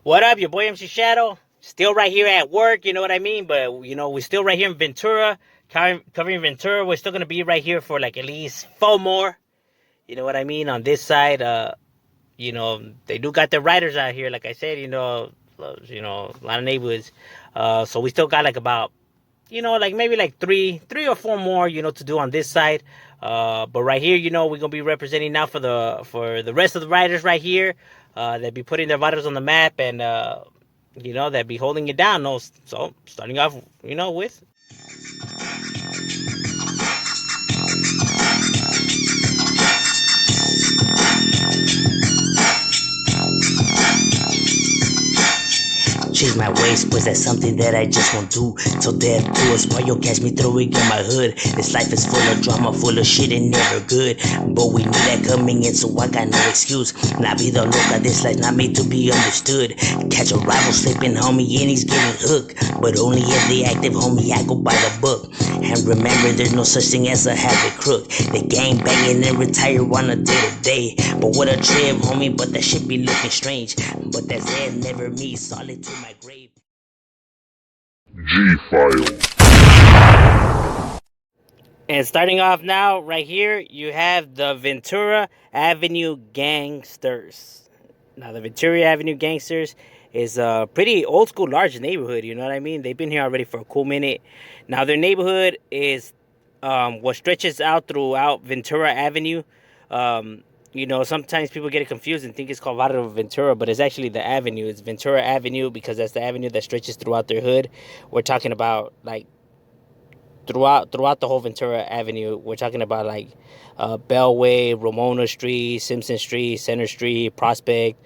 What up, your boy MC Shadow? Still right here at work, you know what I mean? But, we're still right here in Ventura, covering Ventura. We're still going to be right here for like at least 4 more, you know what I mean? On this side, they do got their riders out here, like I said, a lot of neighborhoods. So we still got like about, like maybe like three or four more, to do on this side. But right here, we're gonna be representing now for the rest of the riders right here. That be putting their riders on the map and that be holding it down. No, so starting off, with. Change my ways, pues that's something that I just won't do. Till death do us part, you'll catch me throwing in my hood. This life is full of drama, full of shit and never good. But we knew that coming in, so I got no excuse. La vida loca, this life not made to be understood. Catch a rival slipping, homie, and he's getting hooked. But only if they active, homie, I go by the book. And remember, there's no such thing as a habit crook. They gang banging and retire on a day-to-day. But what a trip, homie, but that shit be looking strange. But that's it, never me, solid to my grave. G-File. And starting off now, right here, you have the Ventura Avenue Gangsters. Now, the Ventura Avenue Gangsters is a pretty old school, large neighborhood, you know what I mean? They've been here already for a cool minute. Now, their neighborhood is what stretches out throughout Ventura Avenue. Sometimes people get it confused and think it's called Varus Ventura, but it's actually the avenue. It's Ventura Avenue because that's the avenue that stretches throughout their hood. We're talking about, like, throughout the whole Ventura Avenue. We're talking about, like, Bellway, Ramona Street, Simpson Street, Center Street, Prospect,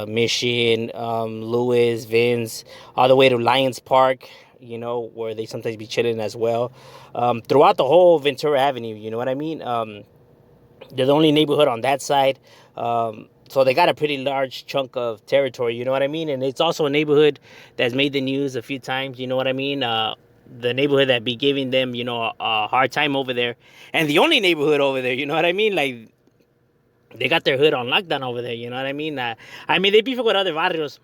Mission, Lewis, Vince, all the way to Lions Park, where they sometimes be chilling as well. Throughout the whole Ventura Avenue, you know what I mean? They're the only neighborhood on that side. So they got a pretty large chunk of territory, you know what I mean? And it's also a neighborhood that's made the news a few times, you know what I mean? The neighborhood that be giving them, a hard time over there. And the only neighborhood over there, you know what I mean? Like, they got their hood on lockdown over there, you know what I mean? They beef with other barrios,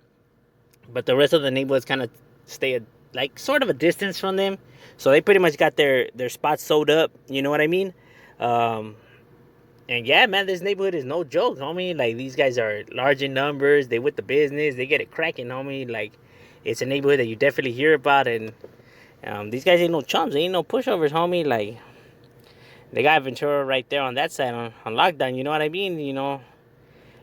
but the rest of the neighborhoods kind of stay, sort of a distance from them. So they pretty much got their spots sewed up, you know what I mean? And yeah, man, this neighborhood is no joke, homie. Like, these guys are large in numbers. They with the business. They get it cracking, homie. Like, it's a neighborhood that you definitely hear about. And these guys ain't no chumps. They ain't no pushovers, homie. Like, they got Ventura right there on that side on lockdown. You know what I mean?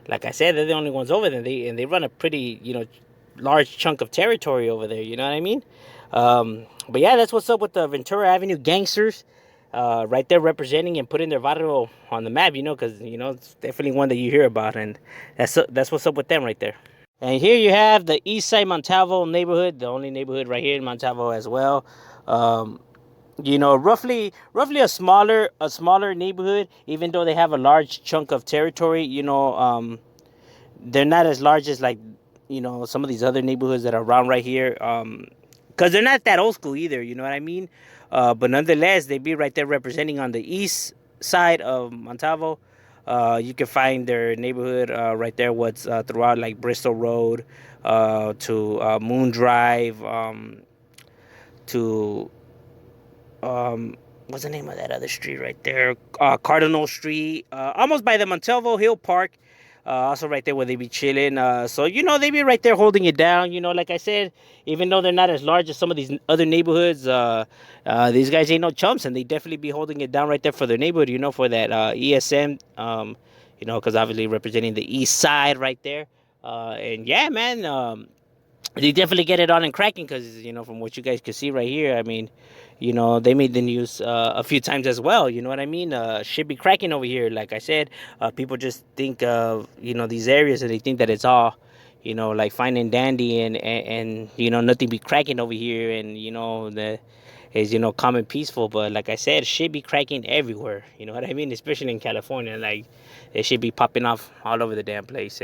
Like I said, they're the only ones over there. They run a pretty, large chunk of territory over there. You know what I mean? But yeah, that's what's up with the Ventura Avenue Gangsters. Right there representing and putting their barrio on the map, because, it's definitely one that you hear about, and that's what's up with them right there. And here you have the East Side Montalvo neighborhood, the only neighborhood right here in Montalvo as well. Roughly a smaller neighborhood, even though they have a large chunk of territory. They're not as large as, like, some of these other neighborhoods that are around right here, because they're not that old school either, you know what I mean? But nonetheless, they be right there representing on the east side of Montalvo. You can find their neighborhood right there, what's throughout, like, Bristol Road, to Moon Drive, to what's the name of that other street right there? Cardinal Street, almost by the Montalvo Hill Park. Also right there where they be chilling. So, they be right there holding it down. Like I said, even though they're not as large as some of these other neighborhoods, these guys ain't no chumps, and they definitely be holding it down right there for their neighborhood, for that ESM, because obviously representing the east side right there. And yeah, man, they definitely get it on and cracking because, from what you guys can see right here, I mean, they made the news a few times as well, you know what I mean? Shit be cracking over here. Like I said, people just think of, these areas, and they think that it's all, like fine and dandy, and nothing be cracking over here, and, is, calm and peaceful. But like I said, shit be cracking everywhere, you know what I mean? Especially in California, like, it should be popping off all over the damn place.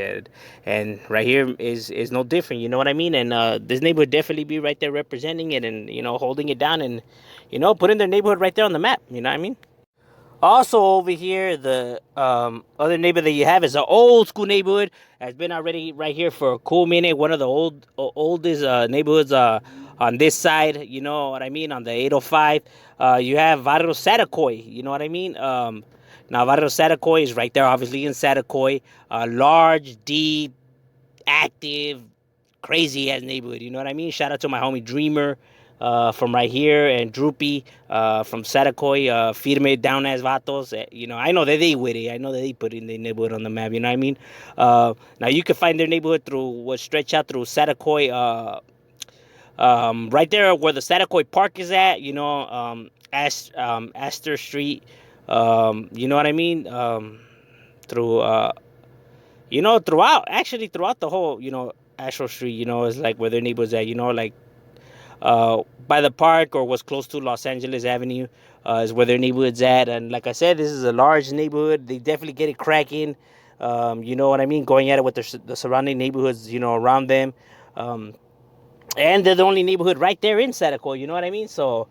And right here is no different, you know what I mean? And this neighborhood definitely be right there representing it, and, holding it down, and, putting their neighborhood right there on the map, you know what I mean? Also over here, the other neighborhood that you have is an old school neighborhood. Has been already right here for a cool minute. One of the oldest neighborhoods on this side. You know what I mean? On the 805, you have Varus Satakoy. You know what I mean? Now Varus Satakoy is right there, obviously in Satakoy. Large, deep, active, crazy ass neighborhood. You know what I mean? Shout out to my homie Dreamer from right here, and Droopy from Satakoy, Firme down as vatos. You know, I know that they with it. I know that they put in their neighborhood on the map. You know what I mean? Now you can find their neighborhood through what stretch out through Satakoy. Right there where the Satakoy Park is at. You know, Astor Street. You know what I mean? Through you know, throughout the whole, you know, Asheville Street, you know, is like where their neighbors at, you know, like by the park or was close to Los Angeles Avenue is where their neighborhood's at. And like I said, this is a large neighborhood. They definitely get it cracking. You know what I mean? Going at it with the surrounding neighborhoods, you know, around them. Um, and they're the only neighborhood right there in Sataco, you know what I mean? So,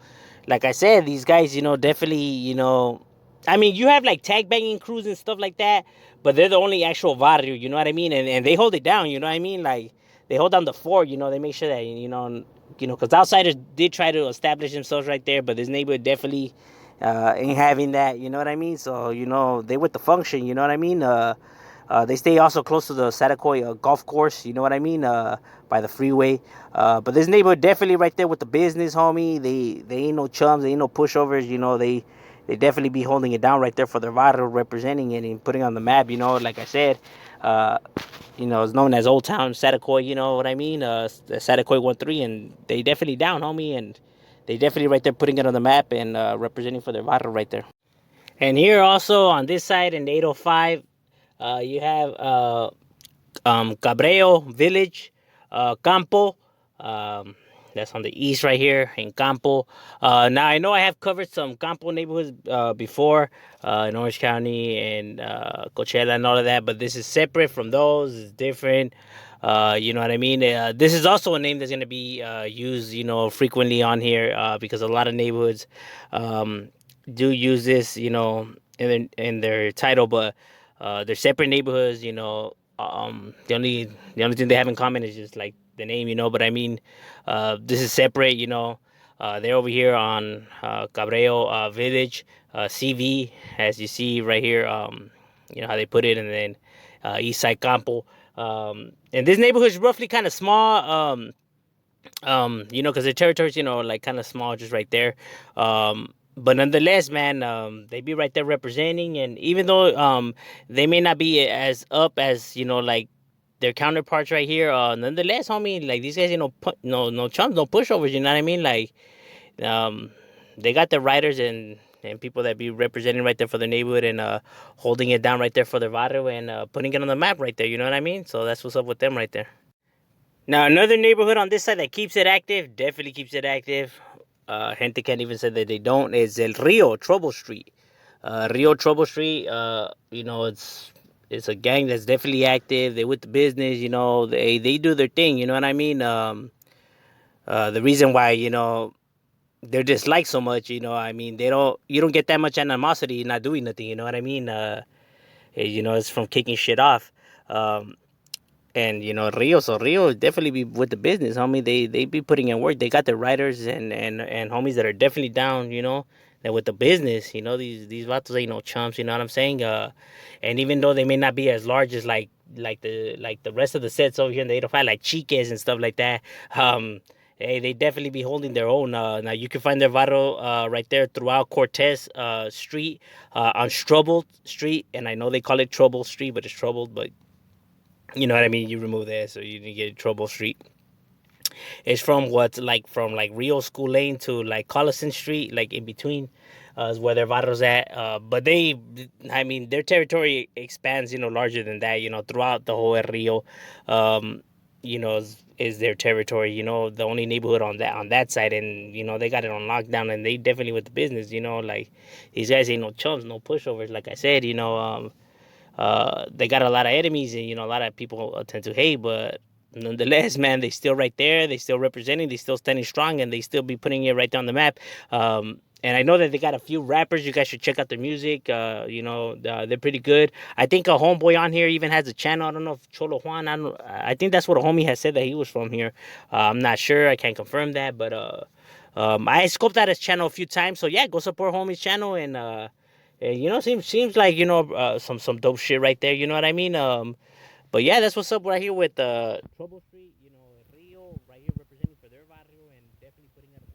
like I said, these guys, you know, definitely, you know, I mean, you have like tag banging crews and stuff like that, but they're the only actual barrio, you know what I mean? And they hold it down, you know what I mean? Like, they hold down the fort, you know, they make sure that, because outsiders did try to establish themselves right there, but this neighborhood definitely ain't having that, you know what I mean? So, you know, they with the function, you know what I mean? They stay also close to the Satakoy golf course, you know what I mean, by the freeway. But this neighborhood definitely right there with the business, homie. They ain't no chums, they ain't no pushovers, you know. They definitely be holding it down right there for their barrio, representing it and putting on the map, you know. Like I said, uh, you know, it's known as Old Town Satakoy, you know what I mean? The Satakoy 13, and they definitely down, homie, and they definitely right there putting it on the map and representing for their barrio right there. And here also on this side in the 805, you have Cabrillo Village, Campo. Um, that's on the east right here in Campo. Now I know I have covered some Campo neighborhoods before in Orange County and Coachella and all of that, but this is separate from those. It's different. You know what I mean? This is also a name that's going to be used, you know, frequently on here because a lot of neighborhoods do use this, you know, in their title, but they're separate neighborhoods, you know. The only thing they have in common is just like the name, you know. But I mean, this is separate, you know. They're over here on Cabrillo Village, CV, as you see right here. You know how they put it, and then East Side Campo. And this neighborhood is roughly kind of small. You know, because their territory's, you know, like kind of small, just right there. But nonetheless, man, they be right there representing, and even though they may not be as up as, you know, like their counterparts right here, nonetheless, homie, like these guys, you know, no chumps, no pushovers, you know what I mean? Like, they got their riders and people that be representing right there for their neighborhood and holding it down right there for their barrio and putting it on the map right there, you know what I mean? So that's what's up with them right there. Now, another neighborhood on this side that keeps it active, definitely keeps it active. Gente can't even say that they don't. Is El Rio Trouble Street. Rio Trouble Street. You know, it's a gang that's definitely active. They with the business. You know, they do their thing. You know what I mean? The reason why, you know, they're disliked so much. You know, I mean, you don't get that much animosity not doing nothing. You know what I mean? You know, it's from kicking shit off. And you know, Rio definitely be with the business, homie. They be putting in work. They got their writers and homies that are definitely down, you know, that with the business. You know, these vatos ain't no chumps, you know what I'm saying? And even though they may not be as large as like the rest of the sets over here in the 805, like Chiques and stuff like that, hey, they definitely be holding their own. Now you can find their varo right there throughout Cortez Street, on Troubled Street, and I know they call it Trouble Street, but it's Troubled, but you know what I mean? You remove that, so you didn't get Trouble Street. It's from like Rio School Lane to like Collison Street, like in between, is where their barrios at. But I mean, their territory expands, you know, larger than that, you know, throughout the whole Rio. You know, is their territory, you know, the only neighborhood on that side, and you know they got it on lockdown, and they definitely with the business, you know, like these guys ain't no chumps, no pushovers, like I said, you know. They got a lot of enemies, and you know a lot of people tend to hate, but nonetheless, man, they still right there, they still representing, they still standing strong, and they still be putting it right down the map. And I know that they got a few rappers. You guys should check out their music. They're pretty good. I think a homeboy on here even has a channel. I don't know if Cholo Juan. I think that's what a homie has said that he was from here. I'm not sure. I can't confirm that, but I scoped out his channel a few times. So yeah, go support homie's channel and seems like some dope shit right there. You know what I mean? But yeah, that's what's up right here with Trouble Street. Rio right here representing for their barrio and definitely putting out a